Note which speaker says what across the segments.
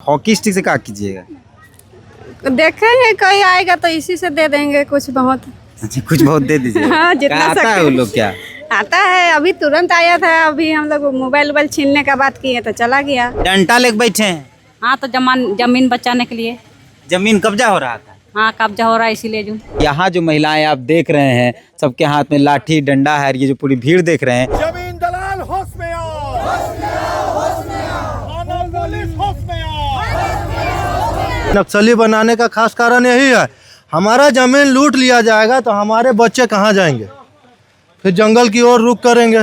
Speaker 1: Hockey stick से क्या कीजिएगा?
Speaker 2: देखेंगे कोई आएगा तो इसी से दे देंगे कुछ बहुत।
Speaker 1: अच्छा, कुछ बहुत दे दीजिए।
Speaker 2: हाँ, जितना
Speaker 1: क्या आता है वो लोग क्या?
Speaker 2: आता है, अभी तुरंत आया था। अभी हम लोग मोबाइल छीनने का बात किए तो चला गया।
Speaker 1: डंडा लेके बैठे हैं।
Speaker 3: हाँ, तो जमीन बचाने के लिए।
Speaker 1: जमीन कब्जा हो रहा था।
Speaker 3: हाँ, कब्जा हो रहा है इसीलिए जो
Speaker 1: यहाँ जो महिलाएं आप देख रहे हैं, सबके हाथ में लाठी डंडा है। ये जो पूरी भीड़ देख रहे हैं,
Speaker 4: जमीन दलाल होश में आओ, कानून पुलिस होश में आओ।
Speaker 5: नक्सली बनाने का खास कारण यही है, हमारा जमीन लूट लिया जाएगा तो हमारे बच्चे कहाँ जाएंगे, फिर जंगल की ओर रुख करेंगे।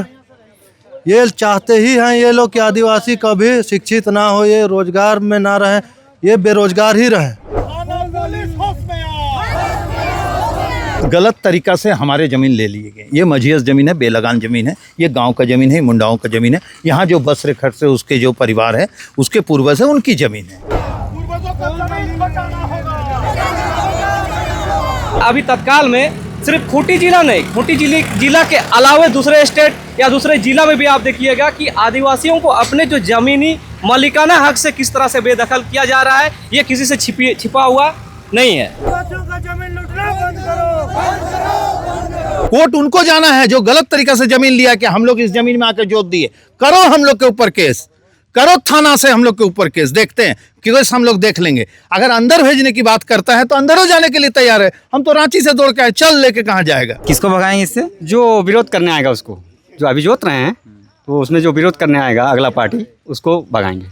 Speaker 5: ये चाहते ही हैं ये लोग कि आदिवासी कभी शिक्षित ना हो, ये रोजगार में ना रहें, ये बेरोजगार ही रहें।
Speaker 4: कानून पुलिस होश में आओ।
Speaker 6: गलत तरीका से हमारे ज़मीन ले लिए गए। ये मझियस ज़मीन है, बेलगान ज़मीन है, ये गांव का ज़मीन है, मुंडाओं का ज़मीन है। यहाँ जो बस रेखट से उसके जो परिवार है, उसके पूर्वज है, उनकी ज़मीन है।
Speaker 4: पूर्वजों को जमीन बचाना होगा।
Speaker 7: अभी तत्काल में सिर्फ खूंटी जिला नहीं, खूंटी जिला के अलावा दूसरे स्टेट या दूसरे जिला में भी आप देखिएगा कि आदिवासियों को अपने जो जमीनी मालिकाना हक से किस तरह से बेदखल किया जा रहा है, ये किसी से छिपा हुआ नहीं है।
Speaker 6: कोर्ट उनको जाना है जो गलत तरीका से जमीन लिया कि हम लोग इस जमीन में आकर जोत दिए। करो हम लोग के ऊपर केस, करो थाना से हम लोग के ऊपर केस, देखते हैं कि हम लोग देख लेंगे। अगर अंदर भेजने की बात करता है तो अंदर जाने के लिए तैयार है। हम तो रांची से दौड़ के आए, चल लेके कहाँ जाएगा?
Speaker 1: किसको भगाएंगे इससे?
Speaker 8: जो विरोध करने आएगा उसको, जो अभी जोत रहे हैं तो उसमें जो विरोध करने आएगा अगला पार्टी, उसको भगाएंगे।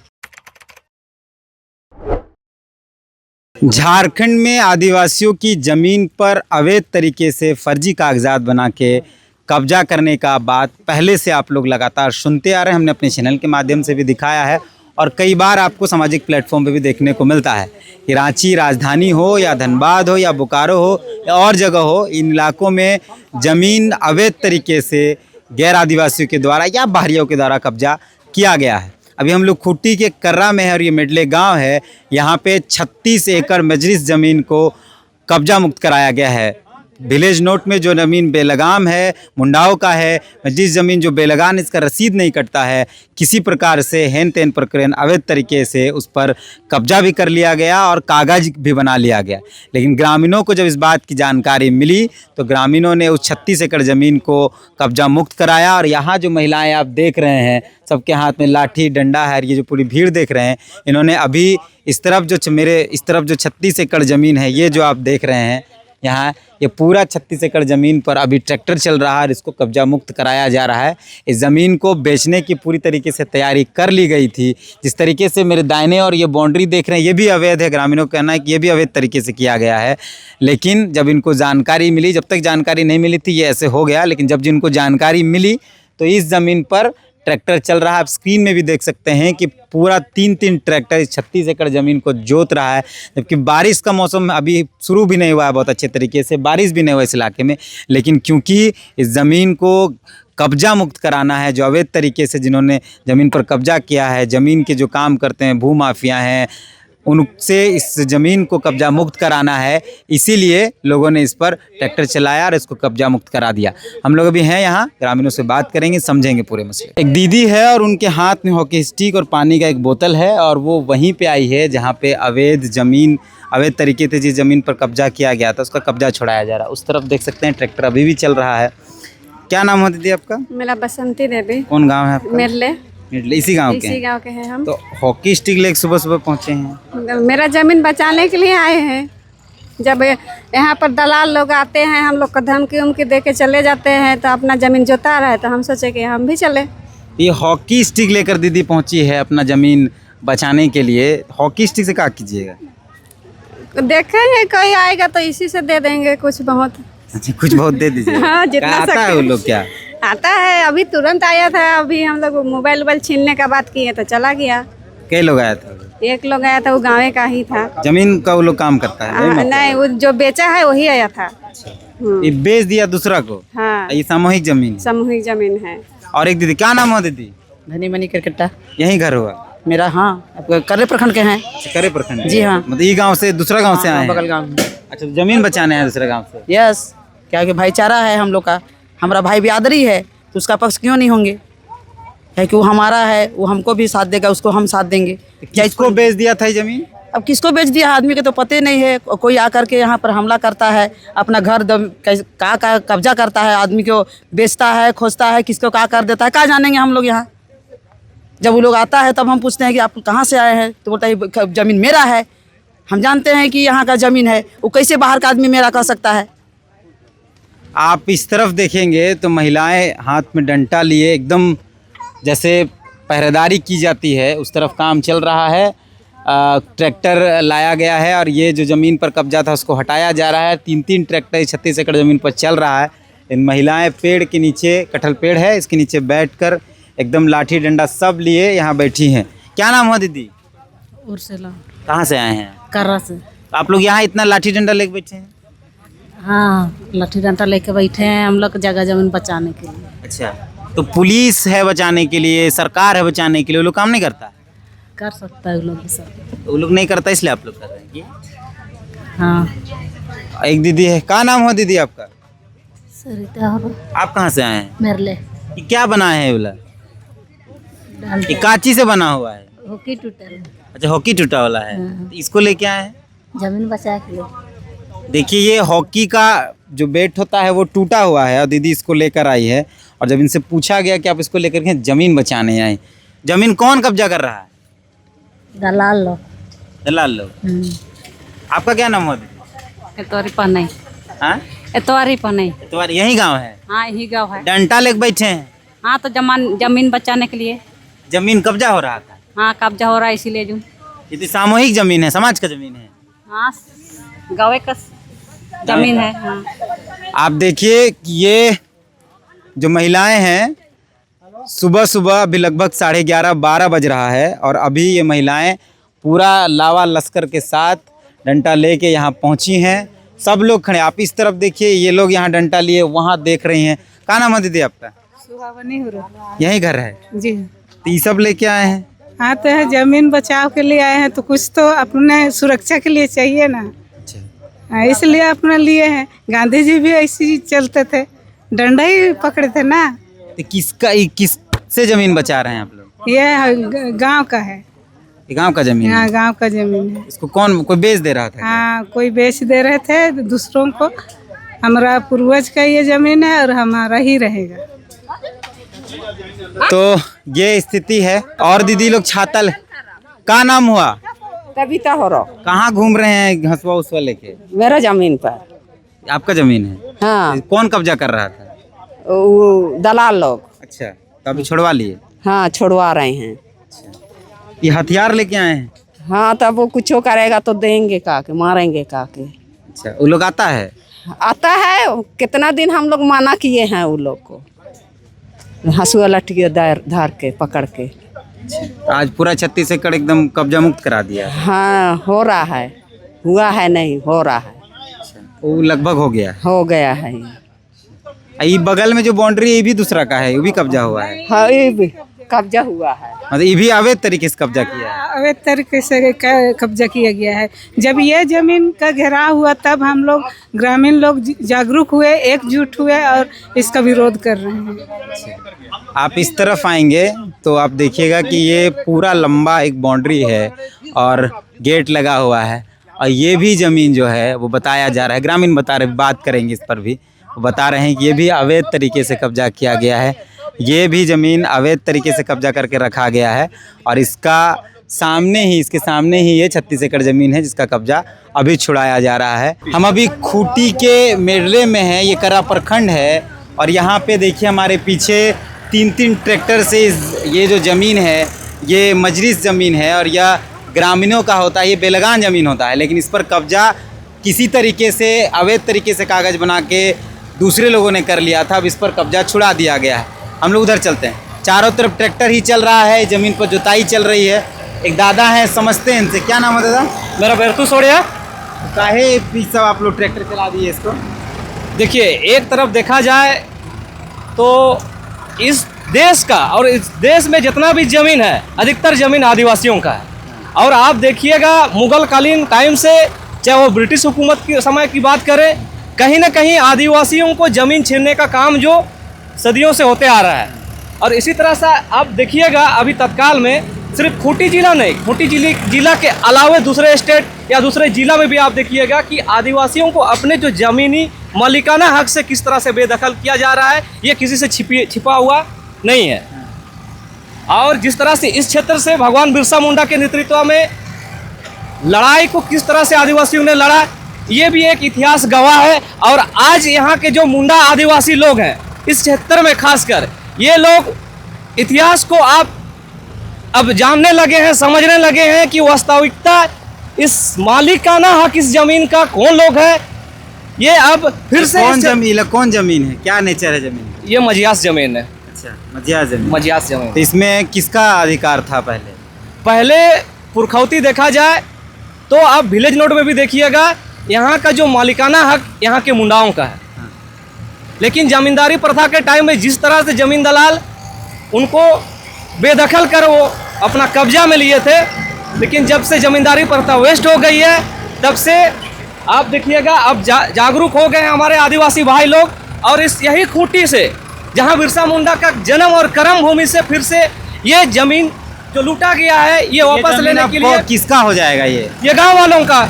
Speaker 1: झारखंड में आदिवासियों की जमीन पर अवैध तरीके से फर्जी कागजात बना के कब्जा करने का बात पहले से आप लोग लगातार सुनते आ रहे हैं। हमने अपने चैनल के माध्यम से भी दिखाया है और कई बार आपको सामाजिक प्लेटफॉर्म पे भी देखने को मिलता है कि रांची राजधानी हो या धनबाद हो या बोकारो हो या और जगह हो, इन इलाकों में ज़मीन अवैध तरीके से गैर आदिवासियों के द्वारा या बाहरियों के द्वारा कब्जा किया गया है। अभी हम लोग खूंटी के कर्रा में है और ये मिडले गांव है। यहाँ पे 36 एकड़ मजलिस ज़मीन को कब्जा मुक्त कराया गया है। विलेज नोट में जो ज़मीन बेलगाम है, मुंडाओं का है, मजलिस ज़मीन जो बेलगान, इसका रसीद नहीं कटता है। किसी प्रकार से हेन तेन प्रकरण अवैध तरीके से उस पर कब्जा भी कर लिया गया और कागज भी बना लिया गया। लेकिन ग्रामीणों को जब इस बात की जानकारी मिली तो ग्रामीणों ने उस 36 एकड़ ज़मीन को कब्जा मुक्त कराया। और यहाँ जो महिलाएं आप देख रहे हैं, सबके हाथ में लाठी डंडा है। ये जो पूरी भीड़ देख रहे हैं, इन्होंने अभी इस तरफ जो 36 एकड़ ज़मीन है, ये जो आप देख रहे हैं यहाँ, ये पूरा 36 एकड़ ज़मीन पर अभी ट्रैक्टर चल रहा है और इसको कब्जा मुक्त कराया जा रहा है। इस ज़मीन को बेचने की पूरी तरीके से तैयारी कर ली गई थी। जिस तरीके से मेरे दाहिने और ये बाउंड्री देख रहे हैं, ये भी अवैध है। ग्रामीणों का कहना है कि ये भी अवैध तरीके से किया गया है। लेकिन जब इनको जानकारी मिली, जब तक जानकारी नहीं मिली थी ये ऐसे हो गया, लेकिन जब जिनको जानकारी मिली तो इस ज़मीन पर ट्रैक्टर चल रहा है। आप स्क्रीन में भी देख सकते हैं कि पूरा 3 ट्रैक्टर इस 36 एकड़ ज़मीन को जोत रहा है। जबकि बारिश का मौसम अभी शुरू भी नहीं हुआ है बहुत अच्छे तरीके से, बारिश भी नहीं हुआ इस इलाके में। लेकिन क्योंकि इस ज़मीन को कब्जा मुक्त कराना है, जो अवैध तरीके से जिन्होंने ज़मीन पर कब्जा किया है, ज़मीन के जो काम करते हैं, भू माफिया हैं, उनसे इस ज़मीन को कब्जा मुक्त कराना है, इसीलिए लोगों ने इस पर ट्रैक्टर चलाया और इसको कब्जा मुक्त करा दिया। हम लोग अभी हैं यहाँ, ग्रामीणों से बात करेंगे, समझेंगे पूरे मसले। एक दीदी है और उनके हाथ में हॉकी स्टिक और पानी का एक बोतल है और वो वहीं पे आई है जहाँ पे अवैध तरीके से जिस ज़मीन पर कब्जा किया गया था उसका कब्जा छुड़ाया जा रहा है। उस तरफ देख सकते हैं ट्रैक्टर अभी भी चल रहा है। क्या नाम है दीदी आपका?
Speaker 2: मेरा बसंती देवी।
Speaker 1: कौन गाँव है आपका?
Speaker 2: मिडले।
Speaker 1: इसी गांव के?
Speaker 2: इसी गांव के हैं हम।
Speaker 1: तो हॉकी स्टिक लेके सुबह पहुंचे हैं?
Speaker 2: मेरा जमीन बचाने के लिए आए हैं। जब यहाँ पर दलाल लोग आते हैं, हम लोग को धमकी उमकी दे के चले जाते हैं, तो अपना जमीन जोता रहा है तो हम सोचे कि हम भी चले।
Speaker 1: ये हॉकी स्टिक लेकर दीदी पहुंची है अपना जमीन बचाने के लिए। हॉकी स्टिक से क्या कीजिएगा?
Speaker 2: देखेंगे कोई आएगा तो इसी से दे देंगे कुछ बहुत।
Speaker 1: अच्छा, कुछ बहुत दे दीजिए।
Speaker 2: हाँ, जितना
Speaker 1: आता है वो लोग क्या?
Speaker 2: आता है, अभी तुरंत आया था। अभी हम लोग मोबाइल छीनने का बात किए तो चला गया।
Speaker 1: कई लोग आया था?
Speaker 2: एक लोग आया था, वो गाँव का ही था।
Speaker 1: जमीन का वो लोग काम करता है?
Speaker 2: नहीं, वो जो बेचा है वही आया था।
Speaker 1: ये बेच दिया दूसरा को?
Speaker 2: हाँ,
Speaker 1: ये सामूहिक जमीन?
Speaker 2: सामूहिक जमीन है।
Speaker 1: और एक दीदी, क्या नाम हो दीदी?
Speaker 9: धनी मनी करकट्टा।
Speaker 1: यही घर हुआ
Speaker 9: मेरा? हाँ, कर्रे प्रखंड के हैं।
Speaker 1: करे प्रखंड?
Speaker 9: जी हाँ।
Speaker 1: मतलब ये गाँव से दूसरा गाँव से आए?
Speaker 9: बगल गाँव।
Speaker 1: अच्छा, जमीन बचाने हैं दूसरे गाँव से?
Speaker 9: यस, क्या कि भाईचारा है हम लोग का। हमारा भाई बिरादरी है तो उसका पक्ष क्यों नहीं होंगे? है कि वो हमारा है, वो हमको भी साथ देगा, उसको हम साथ देंगे।
Speaker 1: किसको बेच दिया था ये जमीन?
Speaker 9: अब किसको बेच दिया आदमी के तो पते नहीं है। कोई आकर के यहाँ पर हमला करता है, अपना घर का कब्जा करता है, आदमी को बेचता है, खोजता है, किसको क्या कर देता है, क्या जानेंगे हम लोग। यहाँ जब वो लोग आता है तब हम पूछते हैं कि आप कहाँ से आए हैं, तो बोलता है ज़मीन मेरा है। हम जानते हैं कि यहाँ का ज़मीन है, वो कैसे बाहर का आदमी मेरा कह सकता है।
Speaker 1: आप इस तरफ देखेंगे तो महिलाएं हाथ में डंडा लिए एकदम जैसे पहरेदारी की जाती है उस तरफ काम चल रहा है। ट्रैक्टर लाया गया है और ये जो ज़मीन पर कब्जा था उसको हटाया जा रहा है। 3 ट्रैक्टर 36 एकड़ ज़मीन पर चल रहा है। इन महिलाएं पेड़ के नीचे, कटहल पेड़ है, इसके नीचे बैठकर एकदम लाठी डंडा सब लिए यहाँ बैठी हैं। क्या नाम हुआ दीदी?
Speaker 3: उर्सला।
Speaker 1: कहाँ से आए हैं?
Speaker 3: कर्रा से।
Speaker 1: आप लोग यहाँ इतना लाठी डंडा लेके बैठे हैं?
Speaker 3: हाँ, लाठी डंडा लेके बैठे हैं हम लोग जगह जमीन बचाने के लिए।
Speaker 1: अच्छा, तो पुलिस है बचाने के लिए, सरकार है बचाने के लिए, वो लोग काम नहीं करता?
Speaker 3: कर सकता है वो लोग सब।
Speaker 1: तो वो लोग नहीं करता इसलिए आप लोग कर रहे हैं कि?
Speaker 3: हाँ।
Speaker 1: एक दीदी है, क्या नाम हुआ दीदी आपका?
Speaker 3: सरिता।
Speaker 1: आप कहाँ से आए हैं?
Speaker 3: मेरले।
Speaker 1: ये क्या बना है ये वाला? ये कांची से बना हुआ है?
Speaker 3: हॉकी टूटल।
Speaker 1: अच्छा, हॉकी टूटा वाला है। तो इसको लेके आए हैं?
Speaker 3: जमीन बचा के लिए।
Speaker 1: देखिए ये हॉकी का जो बैट होता है वो टूटा हुआ है और दीदी इसको लेकर आई है। और जब इनसे पूछा गया कि आप इसको लेकर के ज़मीन बचाने आए, ज़मीन कौन कब्जा कर रहा है?
Speaker 3: दलाल लोग।
Speaker 1: दलाल लोग। आपका क्या नाम हुआ दीदी?
Speaker 3: एतवारी पनई।
Speaker 1: हाँ,
Speaker 3: एतवारी पनई।
Speaker 1: तुम्हारे यही गांव है?
Speaker 3: हाँ, यही गाँव है।
Speaker 1: डंडा लेके बैठे हैं?
Speaker 3: हाँ, तो जमीन बचाने के लिए।
Speaker 1: जमीन कब्जा हो रहा था?
Speaker 3: हाँ, कब्जा हो रहा है इसीलिए जो।
Speaker 1: ये तो सामूहिक जमीन है, समाज का जमीन है।
Speaker 3: हाँ, गाँव का जमीन है। हाँ।
Speaker 1: आप देखिए कि ये जो महिलाएं हैं, सुबह सुबह अभी लगभग 11:30-12 बज रहा है और अभी ये महिलाएं पूरा लावा लश्कर के साथ डंडा लेके यहाँ पहुँची हैं। सब लोग खड़े, आप इस तरफ देखिए, ये लोग यहाँ डंडा लिए वहाँ देख रही हैं। क्या नाम है दीदी आपका?
Speaker 10: सुहावनी हो रहा।
Speaker 1: यही घर है
Speaker 10: जी।
Speaker 1: तो ये सब लेके आए हैं?
Speaker 10: आते हैं जमीन बचाव के लिए आए हैं, तो कुछ तो अपने सुरक्षा के लिए चाहिए ना। हाँ, इसलिए अपने लिए हैं। गांधी जी भी ऐसे ही चलते थे, डंडा ही पकड़े थे ना।
Speaker 1: तो किससे जमीन बचा रहे हैं आप लोग?
Speaker 10: ये गांव का है।
Speaker 1: ये गांव का जमीन है?
Speaker 10: हाँ, गांव का जमीन है।
Speaker 1: इसको कोई बेच दे रहा था?
Speaker 10: हाँ, कोई बेच दे रहे थे दूसरों को। हमारा पूर्वज का ये जमीन है और हमारा ही रहेगा।
Speaker 1: तो ये स्थिति है। और दीदी लोग छातल, का नाम हुआ?
Speaker 9: कविता हो रहा।
Speaker 1: कहाँ घूम रहे हैं हंसुआ उसवा लेके?
Speaker 9: मेरा जमीन पर।
Speaker 1: आपका जमीन है?
Speaker 9: हाँ।
Speaker 1: कौन कब्जा कर रहा था?
Speaker 9: वो दलाल लोग।
Speaker 1: अच्छा, तो अभी छुड़वा लिए?
Speaker 9: हाँ, छुड़वा रहे हैं।
Speaker 1: ये हथियार लेके आए हैं?
Speaker 9: हाँ, तब वो कुछ करेगा तो देंगे काके, मारेंगे काके।
Speaker 1: अच्छा, वो लोग आता है?
Speaker 9: आता है। कितना दिन हम लोग माना किए हैं वो लोग को, हंसुआ लठिया धार के पकड़ के।
Speaker 1: आज पूरा 36 एकड़ एकदम कब्जा मुक्त करा दिया?
Speaker 9: हाँ, हो रहा है, हुआ है नहीं, हो रहा है।
Speaker 1: वो लगभग हो गया?
Speaker 9: हो गया है।
Speaker 1: ये बगल में जो बाउंड्री है ये भी दूसरा का है, वो भी कब्जा हुआ है?
Speaker 9: हाँ, ये भी कब्जा हुआ है।
Speaker 1: मतलब ये भी अवैध तरीके से कब्जा किया है?
Speaker 10: अवैध तरीके से कब्जा किया गया है। जब ये जमीन का घेराव हुआ तब हम लोग ग्रामीण लोग जागरूक हुए, एकजुट हुए और इसका विरोध कर रहे हैं।
Speaker 1: आप इस तरफ आएंगे तो आप देखिएगा कि ये पूरा लंबा एक बाउंड्री है और गेट लगा हुआ है और ये भी ज़मीन जो है वो बताया जा रहा है, ग्रामीण बता रहे, बात करेंगे इस पर भी, वो बता रहे हैं कि ये भी अवैध तरीके से कब्जा किया गया है। ये भी ज़मीन अवैध तरीके से कब्जा करके रखा गया है और इसके सामने ही ये 36 एकड़ ज़मीन है जिसका कब्जा अभी छुड़ाया जा रहा है। हम अभी खूंटी के मेरले में हैं, ये कर्रा प्रखंड है और यहाँ पे देखिए हमारे पीछे 3 ट्रैक्टर से ये जो ज़मीन है ये मजलिस ज़मीन है और यह ग्रामीणों का होता है, ये बेलगान ज़मीन होता है, लेकिन इस पर कब्जा किसी तरीके से अवैध तरीके से कागज़ बना के दूसरे लोगों ने कर लिया था। अब इस पर कब्जा छुड़ा दिया गया है। हम लोग उधर चलते हैं। चारों तरफ ट्रैक्टर ही चल रहा है, ज़मीन पर जुताई चल रही है। एक दादा हैं, समझते हैं इनसे। क्या नाम है दादा?
Speaker 7: मेरा बेरतू सोड़िया।
Speaker 1: काहे सब आप लोग ट्रैक्टर चला दिए इसको?
Speaker 7: देखिए, एक तरफ देखा जाए तो इस देश का और इस देश में जितना भी ज़मीन है अधिकतर ज़मीन आदिवासियों का है। और आप देखिएगा मुगल कालीन टाइम से, चाहे वो ब्रिटिश हुकूमत के समय की बात करें, कहीं ना कहीं आदिवासियों को ज़मीन छीनने का काम जो सदियों से होते आ रहा है। और इसी तरह से आप देखिएगा अभी तत्काल में सिर्फ खूंटी जिला नहीं, खूंटी जिला के अलावे दूसरे स्टेट या दूसरे जिला में भी आप देखिएगा कि आदिवासियों को अपने जो ज़मीनी मालिकाना हक से किस तरह से बेदखल किया जा रहा है, ये किसी से छिपा हुआ नहीं है। और जिस तरह से इस क्षेत्र से भगवान बिरसा मुंडा के नेतृत्व में लड़ाई को किस तरह से आदिवासियों ने लड़ा, ये भी एक इतिहास गवाह है। और आज यहाँ के जो मुंडा आदिवासी लोग हैं इस क्षेत्र में खासकर, ये लोग इतिहास को आप अब जानने लगे हैं, समझने लगे हैं कि वास्तविकता इस मालिकाना हक इस जमीन का कौन लोग है। ये अब फिर से
Speaker 1: कौन जमीन है, क्या नेचर है जमीन का?
Speaker 7: ये मजियास जमीन है।
Speaker 1: अच्छा, मजियास जमीन।
Speaker 7: मजियास जमीन।
Speaker 1: तो इसमें किसका अधिकार था
Speaker 7: पहले पुरखौती देखा जाए तो आप विलेज नोट में भी देखिएगा, यहाँ का जो मालिकाना हक यहाँ के मुंडाओं का है। लेकिन जमींदारी प्रथा के टाइम में जिस तरह से जमीन दलाल उनको बेदखल कर वो अपना कब्जा में लिए थे, लेकिन जब से जमींदारी प्रथा वेस्ट हो गई है तब से आप देखिएगा अब जागरूक हो गए हैं हमारे आदिवासी भाई लोग। और इस यही खूंटी से जहां बिरसा मुंडा का जन्म और कर्म भूमि से फिर से ये जमीन जो लूटा गया है ये वापस लेने के लिए
Speaker 1: किसका हो जाएगा?
Speaker 7: ये गांव वालों का।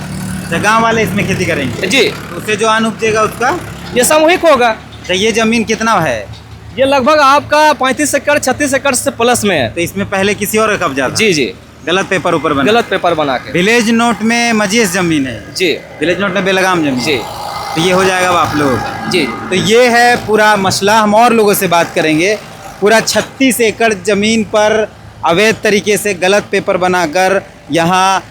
Speaker 1: गांव वाले इसमें खेती करेंगे
Speaker 7: जी।
Speaker 1: उससे जो अन्न उपजेगा उसका
Speaker 7: ये सामूहिक होगा।
Speaker 1: तो ये जमीन कितना है?
Speaker 7: ये लगभग आपका 35 एकड़ 36 एकड़ से प्लस में है।
Speaker 1: तो इसमें पहले किसी और का कब्जा था?
Speaker 7: जी जी,
Speaker 1: गलत पेपर ऊपर बना,
Speaker 7: गलत पेपर बना के।
Speaker 1: विलेज नोट में मजियस जमीन है
Speaker 7: जी,
Speaker 1: विलेज नोट में बेलगाम जमीन
Speaker 7: जी।
Speaker 1: तो ये हो जाएगा अब आप लोगों का।
Speaker 7: जी,
Speaker 1: तो ये है पूरा मसला। हम और लोगों से बात करेंगे। पूरा 36 एकड़ जमीन पर अवैध तरीके से गलत पेपर बनाकर यहाँ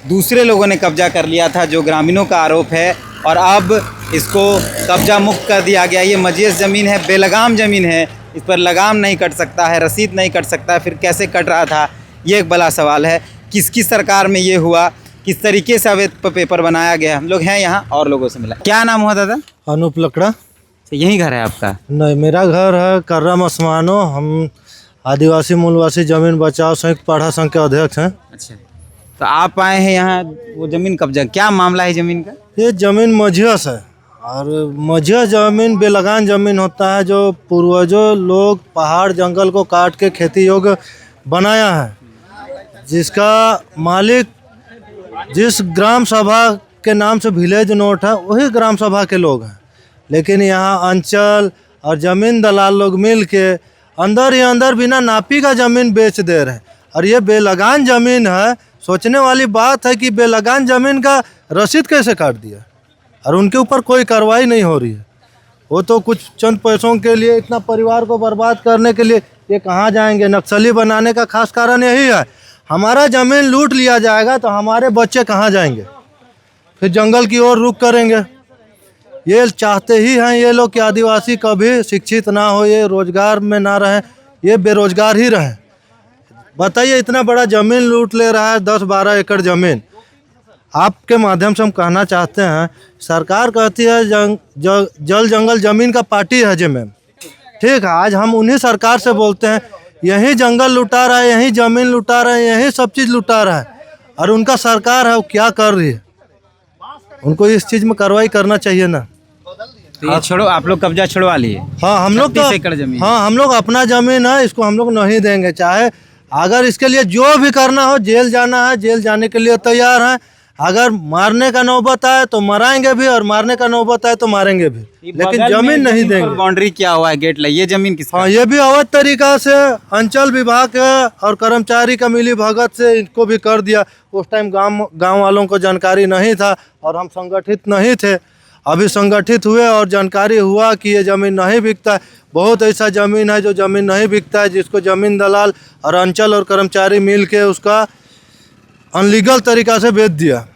Speaker 1: दूसरे लोगों ने कब्जा कर लिया था, जो ग्रामीणों का आरोप है। और अब इसको कब्जा मुक्त कर दिया गया। ये मजियस ज़मीन है, बेलगाम ज़मीन है, इस पर लगाम नहीं कट सकता है, रसीद नहीं कट सकता है। फिर कैसे कट रहा था, ये एक बड़ा सवाल है। किसकी सरकार में ये हुआ, किस तरीके से अवैध पेपर बनाया गया। हम लोग हैं यहाँ और लोगों से मिला। क्या नाम हुआ दादा?
Speaker 5: अनूप लकड़ा।
Speaker 1: यही घर है आपका?
Speaker 5: नहीं, मेरा घर है कर्रा मसमानो। हम आदिवासी मूलवासी जमीन बचाओ संयुक्त पाठा संघ के अध्यक्ष हैं।
Speaker 1: अच्छा, तो आप आए हैं यहाँ वो ज़मीन कब्जा, क्या मामला है ज़मीन का?
Speaker 5: ये ज़मीन मजियस है और मजियस ज़मीन बेलगान ज़मीन होता है, जो पूर्वजों लोग पहाड़ जंगल को काट के खेती योग्य बनाया है, जिसका मालिक जिस ग्राम सभा के नाम से विलेज नोट है वही ग्राम सभा के लोग हैं। लेकिन यहाँ अंचल और ज़मीन दलाल लोग मिल के अंदर ही अंदर बिना नापी का ज़मीन बेच दे रहे हैं। और ये बेलगान ज़मीन है। सोचने वाली बात है कि बेलगान ज़मीन का रसीद कैसे काट दिया और उनके ऊपर कोई कार्रवाई नहीं हो रही है। वो तो कुछ चंद पैसों के लिए इतना परिवार को बर्बाद करने के लिए ये कहाँ जाएंगे। नक्सली बनाने का खास कारण यही है, हमारा ज़मीन लूट लिया जाएगा तो हमारे बच्चे कहाँ जाएंगे, फिर जंगल की ओर रुख करेंगे। ये चाहते ही हैं ये लोग कि आदिवासी कभी शिक्षित ना हो, ये रोजगार में ना रहें, ये बेरोजगार ही रहें। बताइए, इतना बड़ा ज़मीन लूट ले रहा है, 10-12 एकड़ ज़मीन। आपके माध्यम से हम कहना चाहते हैं, सरकार कहती है जल जंगल ज़मीन का पार्टी है जी मैम, ठीक है। आज हम उन्हीं सरकार से बोलते हैं, यही जंगल लुटा रहा है, यही ज़मीन लुटा रहा है, यही सब चीज़ लुटा रहा है, और उनका सरकार है वो क्या कर रही है। उनको इस चीज़ में कार्रवाई करना चाहिए ना।
Speaker 1: तो ये छोड़ो, आप लोग कब्जा छुड़वा लिए?
Speaker 5: हाँ, हम लोग तो
Speaker 1: 36 एकड़ जमीन।
Speaker 5: हाँ, हम लोग अपना ज़मीन है, इसको हम लोग नहीं देंगे। चाहे अगर इसके लिए जो भी करना हो, जेल जाना है जेल जाने के लिए तैयार हैं। अगर मारने का नौबत आए तो मराएंगे भी, और मारने का नौबत आए तो मारेंगे भी, लेकिन जमीन नहीं देंगे।
Speaker 1: बाउंड्री क्या हुआ है, गेट लगी, ये जमीन किसका?
Speaker 5: हाँ, ये भी अवैध तरीका से अंचल विभाग और कर्मचारी का मिली भगत से इनको भी कर दिया। उस टाइम गांव वालों को जानकारी नहीं था और हम संगठित नहीं थे। अभी संगठित हुए और जानकारी हुआ कि ये ज़मीन नहीं बिकता है। बहुत ऐसा ज़मीन है जो ज़मीन नहीं बिकता है, जिसको ज़मीन दलाल और अंचल और कर्मचारी मिल के उसका अनलीगल तरीका से बेच दिया।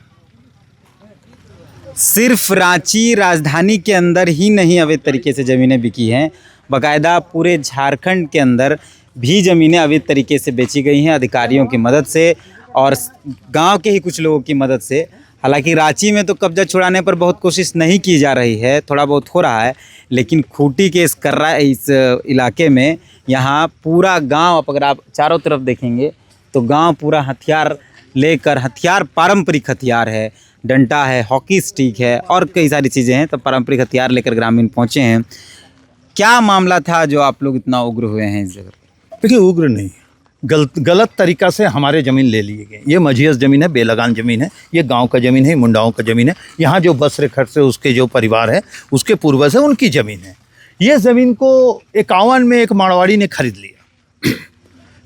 Speaker 1: सिर्फ रांची राजधानी के अंदर ही नहीं अवैध तरीके से ज़मीनें बिकी हैं, बाकायदा पूरे झारखंड के अंदर भी ज़मीनें अवैध तरीके से बेची गई हैं अधिकारियों की मदद से और गांव के ही कुछ लोगों की मदद से। हालांकि रांची में तो कब्जा छुड़ाने पर बहुत कोशिश नहीं की जा रही है, थोड़ा बहुत हो रहा है, लेकिन खूंटी के इस इलाके में यहाँ पूरा गांव, अगर आप चारों तरफ देखेंगे तो गांव पूरा हथियार लेकर, हथियार पारंपरिक हथियार है, डंडा है, हॉकी स्टिक है और कई सारी चीज़ें हैं, तो पारंपरिक हथियार लेकर ग्रामीण पहुँचे हैं। क्या मामला था जो आप लोग इतना उग्र हुए हैं इस जगह?
Speaker 6: देखिए उग्र नहीं, गलत तरीका से हमारे ज़मीन ले लिए गए। ये मझियस ज़मीन है, बेलगान ज़मीन है, ये गांव का ज़मीन है, मुंडाओं का ज़मीन है। यहाँ जो बसरे खट से उसके जो परिवार है उसके पूर्वज है, उनकी ज़मीन है। ये ज़मीन को 51 में एक मारवाड़ी ने खरीद लिया।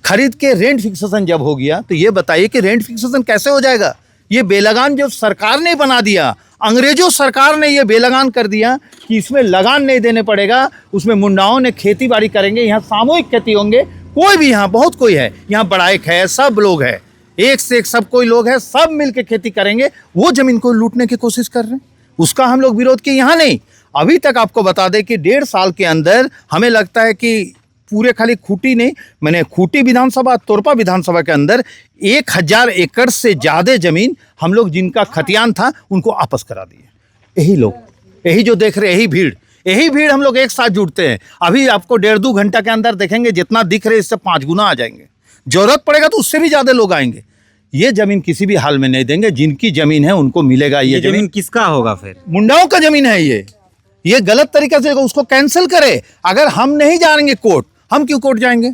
Speaker 6: खरीद के रेंट फिक्सेशन जब हो गया तो ये बताइए कि रेंट फिक्सेशन कैसे हो जाएगा? ये बेलगान जो सरकार ने बना दिया, अंग्रेजों सरकार ने ये बेलगान कर दिया कि इसमें लगान नहीं देने पड़ेगा, उसमें मुंडाओं ने खेती बाड़ी करेंगे, यहाँ सामूहिक खेती होंगे। कोई भी यहाँ बहुत कोई है, यहाँ बड़ाइक है, सब लोग है, एक से एक सब कोई लोग है, सब मिल के खेती करेंगे। वो ज़मीन को लूटने की कोशिश कर रहे हैं, उसका हम लोग विरोध किए। यहाँ नहीं, अभी तक आपको बता दें कि 1.5 साल के अंदर हमें लगता है कि पूरे खाली खूंटी नहीं, मैंने खूंटी विधानसभा, तोरपा विधानसभा के अंदर 1000 एकड़ से ज़्यादा ज़मीन हम लोग जिनका खतियान था उनको वापस करा दिए। यही लोग, यही जो देख रहे, यही भीड़ हम लोग एक साथ जुटते हैं। अभी आपको 1.5-2 घंटा के अंदर देखेंगे, जितना दिख रहे इससे 5 गुना आ जाएंगे। जरूरत पड़ेगा तो उससे भी ज़्यादा लोग आएंगे। ये ज़मीन किसी भी हाल में नहीं देंगे, जिनकी ज़मीन है उनको मिलेगा। ये ज़मीन
Speaker 1: किसका होगा फिर?
Speaker 6: मुंडाओं का ज़मीन है। ये गलत तरीके से उसको कैंसिल करे। अगर हम नहीं जाएंगे कोर्ट, हम क्यों कोर्ट जाएंगे?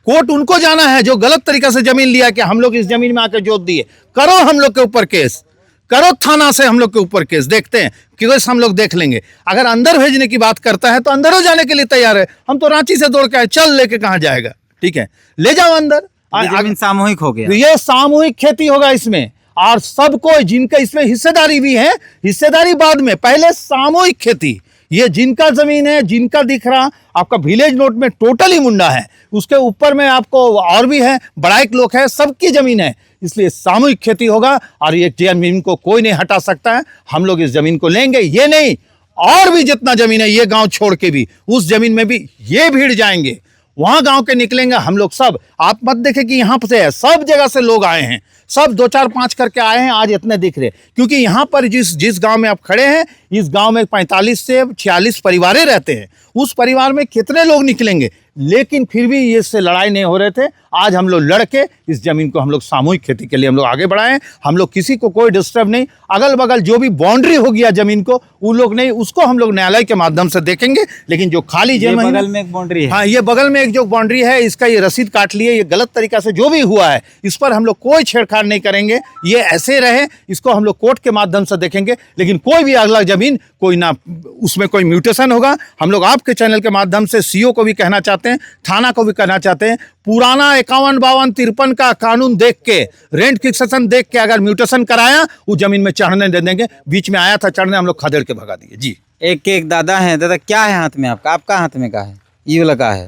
Speaker 6: कोर्ट उनको जाना है जो गलत तरीके से जमीन लिया कि हम लोग इस जमीन में आकर जोत दिए। करो हम लोग के ऊपर केस, करो थाना से हम लोग के ऊपर केस, देखते हैं केस हम लोग देख लेंगे। अगर अंदर भेजने की बात करता है तो अंदर हो जाने के लिए तैयार है। हम तो रांची से दौड़ के आए, चल लेके कहाँ जाएगा? ठीक है, ले जाओ अंदर।
Speaker 1: जमीन सामूहिक हो गया,
Speaker 6: ये सामूहिक खेती होगा इसमें, और सबको जिनका इसमें हिस्सेदारी भी है, हिस्सेदारी बाद में, पहले सामूहिक खेती। ये जिनका जमीन है, जिनका दिख रहा आपका विलेज नोट में टोटली मुंडा है, उसके ऊपर में आपको और भी है, बड़ाइक लोग है, सबकी जमीन है, इसलिए सामूहिक खेती होगा और ये जमीन को कोई नहीं हटा सकता है। हम लोग इस जमीन को लेंगे, ये नहीं और भी जितना जमीन है, ये गांव छोड़ के भी उस जमीन में भी ये भीड़ जाएंगे, वहां गांव के निकलेंगे हम लोग सब। आप मत देखें कि यहाँ से है, सब जगह से लोग आए हैं, सब 2 4 5 करके आए हैं, आज इतने दिख रहे। क्योंकि यहाँ पर जिस गांव में आप खड़े हैं, इस गांव में 45 से 46 परिवारें रहते हैं। उस परिवार में कितने लोग निकलेंगे, लेकिन फिर भी ये से लड़ाई नहीं हो रहे थे। आज हम लोग लड़के इस जमीन को हम लोग सामूहिक खेती के लिए हम लोग आगे बढ़ाएं। हम लोग किसी को कोई डिस्टर्ब नहीं, अगल बगल जो भी बाउंड्री हो गया जमीन को, वो लोग नहीं, उसको हम लोग न्यायालय के माध्यम से देखेंगे। लेकिन जो खाली जमीन,
Speaker 1: बगल में एक बाउंड्री है,
Speaker 6: हाँ, ये बगल में एक जो बाउंड्री है, इसका ये रसीद काट लिए, ये गलत तरीका से जो भी हुआ है, इस पर हम लोग कोई छेड़छाड़ नहीं करेंगे। ये ऐसे रहे, इसको हम लोग कोर्ट के माध्यम से देखेंगे। लेकिन कोई भी अगला जमीन, कोई ना उसमें कोई म्यूटेशन होगा। हम लोग आपके चैनल के माध्यम से सीओ को भी कहना चाहते हैं, थाना को भी कहना चाहते हैं, पुराना 51, 52, 53 का कानून देख के, रेंट फिक्सेशन देख के अगर म्यूटेशन कराया, उस जमीन में चढ़ने दे देंगे। बीच में आया था चढ़ने, हम लोग खदेड़ के भगा दिए। जी,
Speaker 1: एक दादा है। दादा, क्या है हाथ में आपका? आपका हाथ में क्या है? ये वाला का है?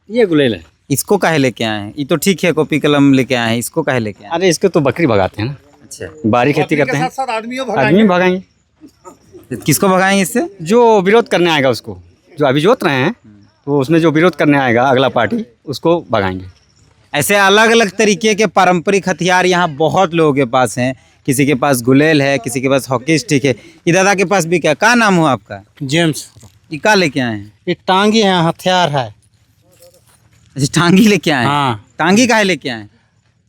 Speaker 8: ये गुलेल है।
Speaker 1: इसको काहे लेके आए हैं? ये तो ठीक है, कॉपी कलम लेके आए हैं, इसको काहे लेके आए हैं?
Speaker 8: अरे इसको तो बकरी भगाते हैं ना।
Speaker 1: अच्छा,
Speaker 8: बारी खेती करते हैं, आदमी भगाएंगे।
Speaker 1: किसको भगाएंगे इससे?
Speaker 8: जो विरोध करने आएगा उसको, जो अभी जोत रहे हैं, तो उसमें जो विरोध करने आएगा अगला पार्टी, उसको भगाएंगे।
Speaker 1: ऐसे अलग अलग तरीके के पारंपरिक हथियार यहाँ बहुत लोगों के पास हैं। किसी के पास गुलेल है, किसी के पास हॉकी स्टिक है। ये दादा के पास भी क्या नाम हुआ आपका?
Speaker 5: जेम्स।
Speaker 1: ये क्या लेके आए हैं?
Speaker 5: ये टांगी है, हथियार है।
Speaker 1: अच्छा, टांगी लेके आए हैं?
Speaker 5: हाँ।
Speaker 1: टांगी काहे लेके आए हैं?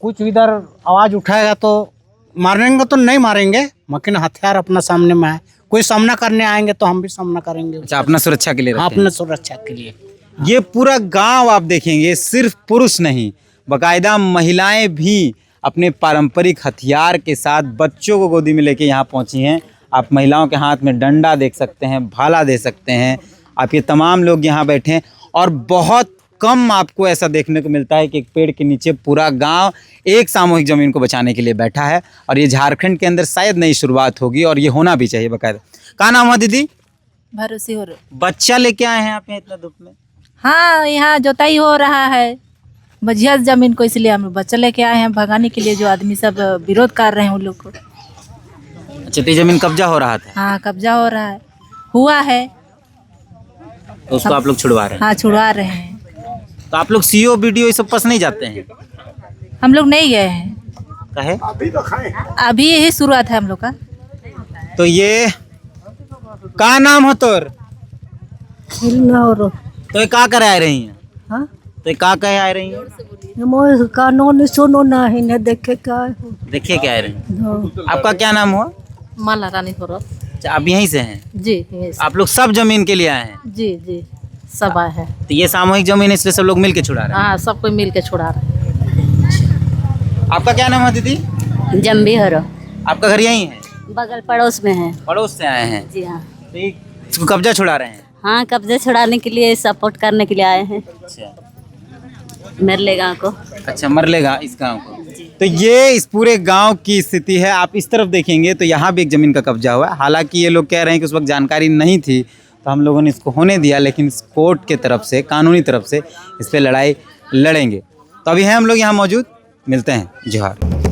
Speaker 5: कुछ इधर आवाज उठाएगा तो मारेंगे, तो नहीं मारेंगे, मगर हथियार अपना सामने में है। कोई सामना करने आएंगे तो हम भी सामना करेंगे।
Speaker 1: अच्छा, अपना सुरक्षा के लिए रखते हैं?
Speaker 5: अपना सुरक्षा के लिए।
Speaker 1: ये पूरा गांव आप देखेंगे, सिर्फ पुरुष नहीं, बाकायदा महिलाएं भी अपने पारंपरिक हथियार के साथ बच्चों को गोदी में लेके यहाँ पहुँची हैं। आप महिलाओं के हाथ में डंडा देख सकते हैं, भाला देख सकते हैं। आप ये तमाम लोग यहाँ बैठे हैं और बहुत कम आपको ऐसा देखने को मिलता है कि एक पेड़ के नीचे पूरा गांव एक सामूहिक ज़मीन को बचाने के लिए बैठा है। और ये झारखंड के अंदर शायद नई शुरुआत होगी और ये होना भी चाहिए बाकायदा। क्या नाम हुआ दीदी?
Speaker 3: भरोसे हो रहा।
Speaker 1: बच्चा लेके आए हैं आप यहाँ इतना धूप में?
Speaker 3: हाँ, यहाँ जोताई हो रहा है मझिया जमीन को, इसलिए हम बच्चा लेके आए हैं भगाने के लिए। जो आदमी सब विरोध कर रहे हैं उन लोग को।
Speaker 1: अच्छा, तो जमीन कब्जा हो रहा था?
Speaker 3: हाँ, कब्जा हो रहा है, हुआ है,
Speaker 1: तो उसको आप लोग छुड़वा रहे हैं?
Speaker 3: हाँ, छुड़वा रहे हैं।
Speaker 1: तो आप लोग सीओ बीडीओ ये सब पास नहीं जाते हैं?
Speaker 3: हम लोग नहीं गए हैं,
Speaker 1: कहे
Speaker 3: अभी यही शुरुआत है हम लोग का।
Speaker 1: तो ये का नाम हो तोर? तो ये का करे आ रही हैं?
Speaker 9: हाँ?
Speaker 1: तो ये का कहे आ रही हैं?
Speaker 9: कानून सुनो ना ही न देखे का।
Speaker 1: देखिए क्या आ रही हैं। आपका क्या नाम हुआ?
Speaker 3: माला रानी हो रहा।
Speaker 1: अच्छा, आप यहीं से हैं?
Speaker 3: जी, यहीं से।
Speaker 1: आप लोग सब जमीन के लिए आए हैं?
Speaker 3: जी जी। सब आए हैं।
Speaker 1: तो ये सामूहिक जमीन है, इसलिए सब लोग मिल के छुड़ा रहे
Speaker 3: हाँ, सब कोई मिल के छुड़ा रहे हैं।
Speaker 1: हैं। आपका क्या नाम है दीदी?
Speaker 11: जम्बी हरो
Speaker 1: आपका घर यहीं है?
Speaker 11: बगल पड़ोस में है।
Speaker 1: पड़ोस से आए हैं?
Speaker 11: जी हाँ।
Speaker 1: तो ये इसको कब्जा छुड़ा रहे हैं?
Speaker 11: हाँ, कब्जे छुड़ाने के लिए, सपोर्ट करने के लिए आए हैं
Speaker 1: अच्छा,
Speaker 11: मरले गाँव को।
Speaker 1: अच्छा, मरलेगा इस गांव को। तो ये इस पूरे गांव की स्थिति है। आप इस तरफ देखेंगे तो यहाँ भी एक ज़मीन का कब्जा हुआ है। हालांकि ये लोग कह रहे हैं कि उस वक्त जानकारी नहीं थी, तो हम लोगों ने इसको होने दिया, लेकिन इस कोर्ट के तरफ से, कानूनी तरफ से इस पर लड़ाई लड़ेंगे। तो अभी हैं हम लोग यहाँ मौजूद, मिलते हैं। जोहार।